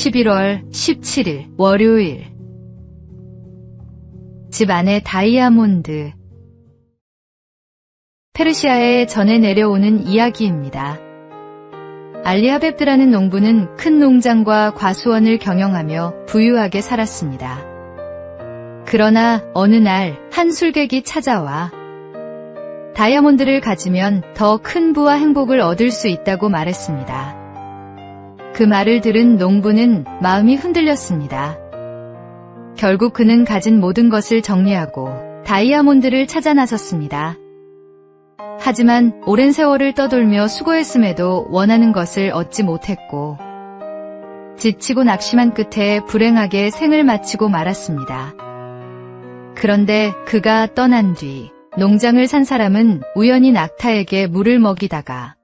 11월 17일 월요일. 집 안에 다이아몬드. 페르시아에 전해 내려오는 이야기입니다. 알리아베프라는 농부는 큰 농장과 과수원을 경영하며 부유하게 살았습니다. 그러나 어느 날 한 술객이 찾아와 다이아몬드를 가지면 더 큰 부와 행복을 얻을 수 있다고 말했습니다. 그 말을 들은 농부는 마음이 흔들렸습니다. 결국 그는 가진 모든 것을 정리하고 다이아몬드를 찾아 나섰습니다. 하지만 오랜 세월을 떠돌며 수고했음에도 원하는 것을 얻지 못했고 지치고 낙심한 끝에 불행하게 생을 마치고 말았습니다. 그런데 그가 떠난 뒤 농장을 산 사람은 우연히 낙타에게 물을 먹이다가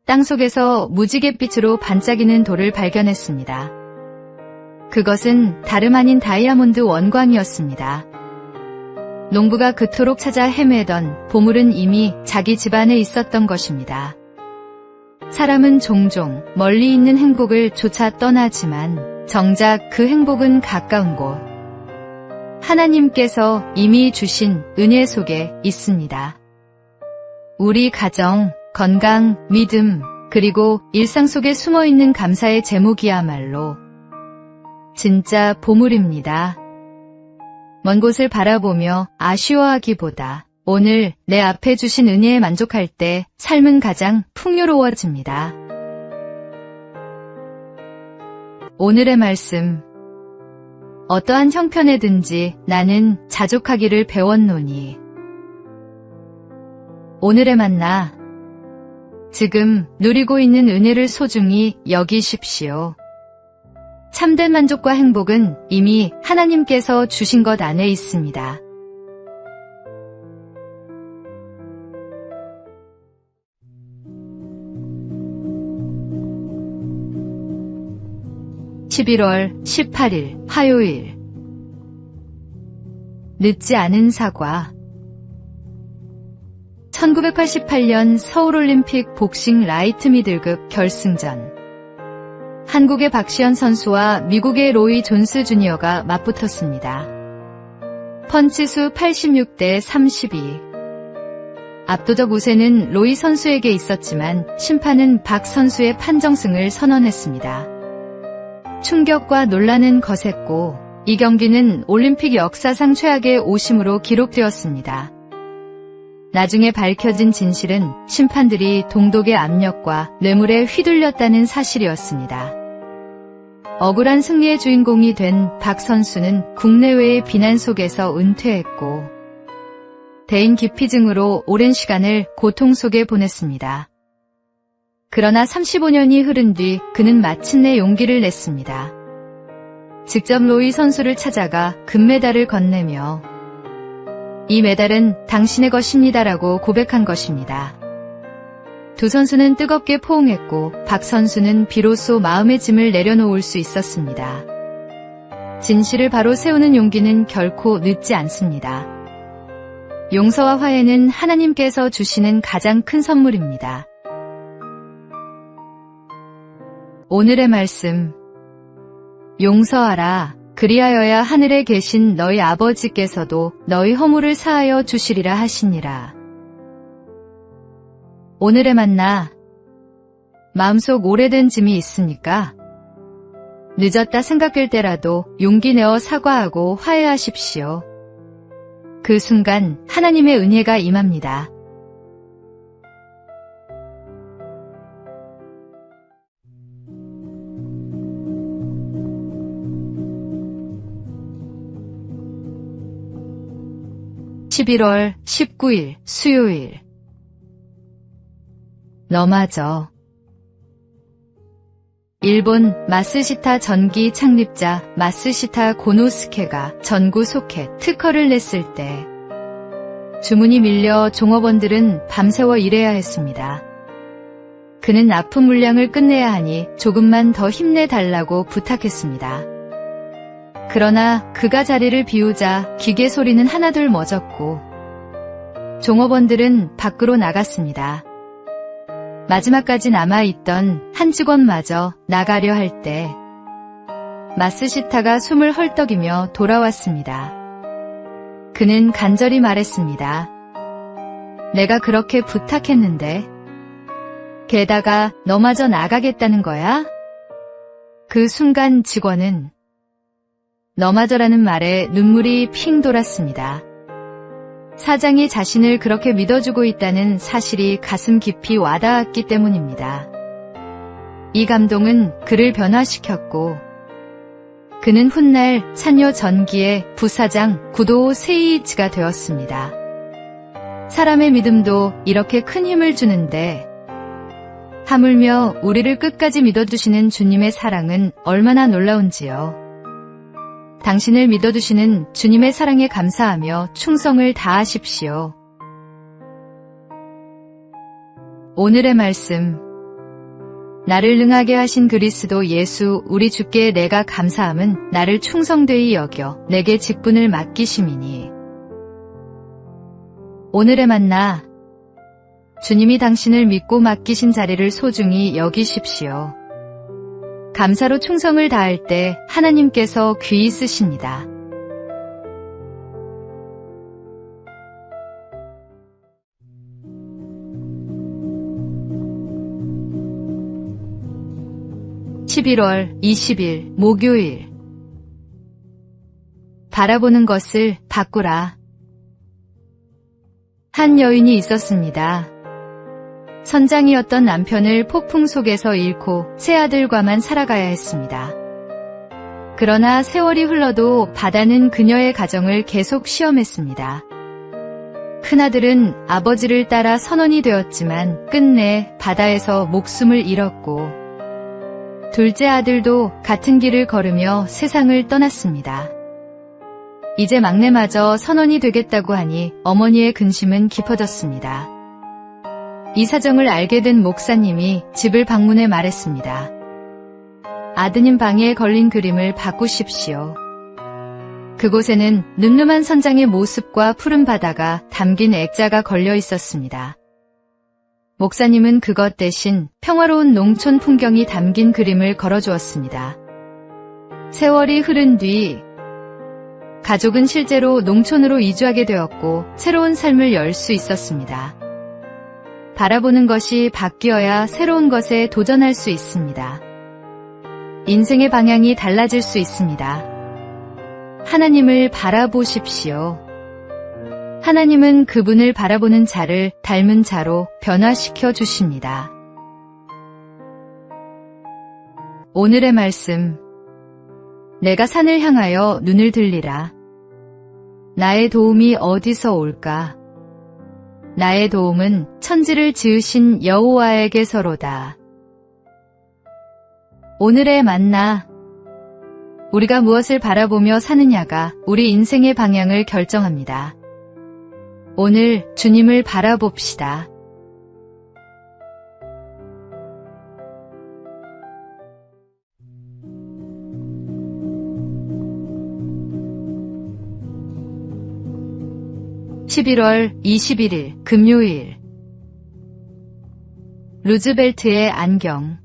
땅속에서 무지갯빛으로 반짝이는 돌을 발견했습니다. 그것은 다름 아닌 다이아몬드 원광이었습니다. 농부가 그토록 찾아 헤매던 보물은 이미 자기 집안에 있었던 것입니다. 사람은 종종 멀리 있는 행복을 쫓아 떠나지만 정작 그 행복은 가까운 곳, 하나님께서 이미 주신 은혜 속에 있습니다. 우리 가정, 건강, 믿음, 그리고 일상 속에 숨어있는 감사의 제목이야말로 진짜 보물입니다. 먼 곳을 바라보며 아쉬워하기보다 오늘 내 앞에 주신 은혜에 만족할 때 삶은 가장 풍요로워집니다. 오늘의 말씀. 어떠한 형편에든지 나는 자족하기를 배웠노니. 오늘의 만나. 지금 누리고 있는 은혜를 소중히 여기십시오. 참된 만족과 행복은 이미 하나님께서 주신 것 안에 있습니다. (11월 18일) 화요일. 늦지 않은 사과. 1988년 서울올림픽 복싱 라이트 미들급 결승전. 한국의 박시현 선수와 미국의 로이 존스 주니어가 맞붙었습니다. 펀치수 86대 32. 압도적 우세는 로이 선수에게 있었지만 심판은 박 선수의 판정승을 선언했습니다. 충격과 논란은 거셌고 이 경기는 올림픽 역사상 최악의 오심으로 기록되었습니다. 나중에 밝혀진 진실은 심판들이 동독의 압력과 뇌물에 휘둘렸다는 사실이었습니다. 억울한 승리의 주인공이 된 박 선수는 국내외의 비난 속에서 은퇴했고 대인 기피증으로 오랜 시간을 고통 속에 보냈습니다. 그러나 35년이 흐른 뒤 그는 마침내 용기를 냈습니다. 직접 로이 선수를 찾아가 금메달을 건네며 이 메달은 당신의 것입니다라고 고백한 것입니다. 두 선수는 뜨겁게 포옹했고 박 선수는 비로소 마음의 짐을 내려놓을 수 있었습니다. 진실을 바로 세우는 용기는 결코 늦지 않습니다. 용서와 화해는 하나님께서 주시는 가장 큰 선물입니다. 오늘의 말씀. 용서하라. 그리하여야 하늘에 계신 너희 아버지께서도 너희 허물을 사하여 주시리라 하시니라. 오늘의 만나. 마음속 오래된 짐이 있습니까? 늦었다 생각될 때라도 용기 내어 사과하고 화해하십시오. 그 순간 하나님의 은혜가 임합니다. (11월 19일) 수요일. 너마저. 일본 마쓰시타 전기 창립자 마쓰시타 고노스케가 전구 소켓 특허를 냈을 때 주문이 밀려 종업원들은 밤새워 일해야 했습니다. 그는 납품 물량을 끝내야 하니 조금만 더 힘내달라고 부탁했습니다. 그러나 그가 자리를 비우자 기계 소리는 하나둘 멎었고 종업원들은 밖으로 나갔습니다. 마지막까지 남아있던 한 직원마저 나가려 할 때 마스시타가 숨을 헐떡이며 돌아왔습니다. 그는 간절히 말했습니다. 내가 그렇게 부탁했는데 게다가 너마저 나가겠다는 거야? 그 순간 직원은 너마저라는 말에 눈물이 핑 돌았습니다. 사장이 자신을 그렇게 믿어주고 있다는 사실이 가슴 깊이 와닿았기 때문입니다. 이 감동은 그를 변화시켰고 그는 훗날 산요 전기의 부사장 구도 세이이치가 되었습니다. 사람의 믿음도 이렇게 큰 힘을 주는데 하물며 우리를 끝까지 믿어주시는 주님의 사랑은 얼마나 놀라운지요. 당신을 믿어주시는 주님의 사랑에 감사하며 충성을 다하십시오. 오늘의 말씀. 나를 능하게 하신 그리스도 예수 우리 주께 내가 감사함은 나를 충성되이 여겨 내게 직분을 맡기심이니. 오늘의 만나. 주님이 당신을 믿고 맡기신 자리를 소중히 여기십시오. 감사로 충성을 다할 때 하나님께서 귀히 쓰십니다. (11월 20일) 목요일. 바라보는 것을 바꾸라. 한 여인이 있었습니다. 선장이었던 남편을 폭풍 속에서 잃고 세 아들과만 살아가야 했습니다. 그러나 세월이 흘러도 바다는 그녀의 가정을 계속 시험했습니다. 큰아들은 아버지를 따라 선원이 되었지만 끝내 바다에서 목숨을 잃었고 둘째 아들도 같은 길을 걸으며 세상을 떠났습니다. 이제 막내마저 선원이 되겠다고 하니 어머니의 근심은 깊어졌습니다. 이 사정을 알게 된 목사님이 집을 방문해 말했습니다. 아드님 방에 걸린 그림을 바꾸십시오. 그곳에는 늠름한 선장의 모습과 푸른 바다가 담긴 액자가 걸려 있었습니다. 목사님은 그것 대신 평화로운 농촌 풍경이 담긴 그림을 걸어주었습니다. 세월이 흐른 뒤 가족은 실제로 농촌으로 이주하게 되었고 새로운 삶을 열 수 있었습니다. 바라보는 것이 바뀌어야 새로운 것에 도전할 수 있습니다. 인생의 방향이 달라질 수 있습니다. 하나님을 바라보십시오. 하나님은 그분을 바라보는 자를 닮은 자로 변화시켜 주십니다. 오늘의 말씀. 내가 산을 향하여 눈을 들리라. 나의 도움이 어디서 올까? 나의 도움은 천지를 지으신 여호와에게서로다. 오늘의 만나. 우리가 무엇을 바라보며 사느냐가 우리 인생의 방향을 결정합니다. 오늘 주님을 바라봅시다. (11월 21일) 금요일. 루즈벨트의 안경.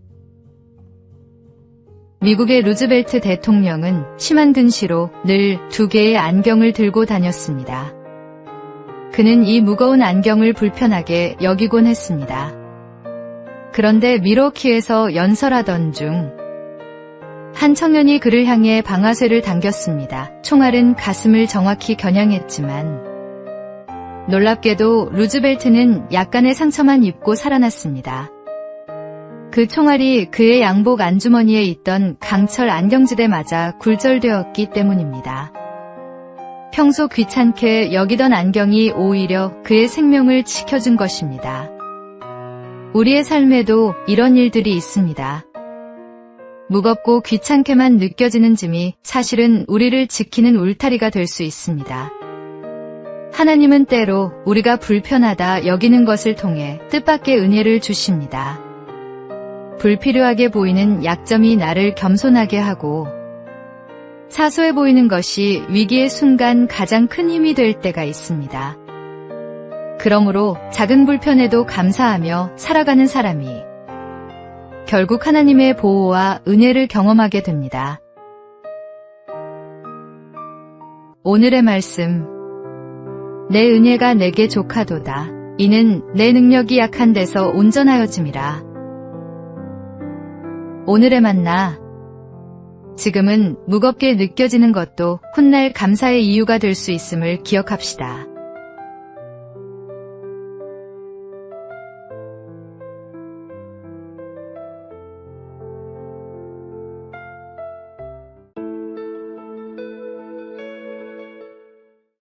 미국의 루즈벨트 대통령은 심한 근시로 늘 2개의 안경을 들고 다녔습니다. 그는 이 무거운 안경을 불편하게 여기곤 했습니다. 그런데 밀워키에서 연설하던 중 한 청년이 그를 향해 방아쇠를 당겼습니다. 총알은 가슴을 정확히 겨냥했지만 놀랍게도 루즈벨트는 약간의 상처만 입고 살아났습니다. 그 총알이 그의 양복 안주머니에 있던 강철 안경지대에 맞아 굴절되었기 때문입니다. 평소 귀찮게 여기던 안경이 오히려 그의 생명을 지켜준 것입니다. 우리의 삶에도 이런 일들이 있습니다. 무겁고 귀찮게만 느껴지는 짐이 사실은 우리를 지키는 울타리가 될 수 있습니다. 하나님은 때로 우리가 불편하다 여기는 것을 통해 뜻밖의 은혜를 주십니다. 불필요하게 보이는 약점이 나를 겸손하게 하고 사소해 보이는 것이 위기의 순간 가장 큰 힘이 될 때가 있습니다. 그러므로 작은 불편에도 감사하며 살아가는 사람이 결국 하나님의 보호와 은혜를 경험하게 됩니다. 오늘의 말씀. 내 은혜가 내게 족하도다. 이는 내 능력이 약한 데서 온전하여짐이라. 오늘의 만나. 지금은 무겁게 느껴지는 것도 훗날 감사의 이유가 될 수 있음을 기억합시다.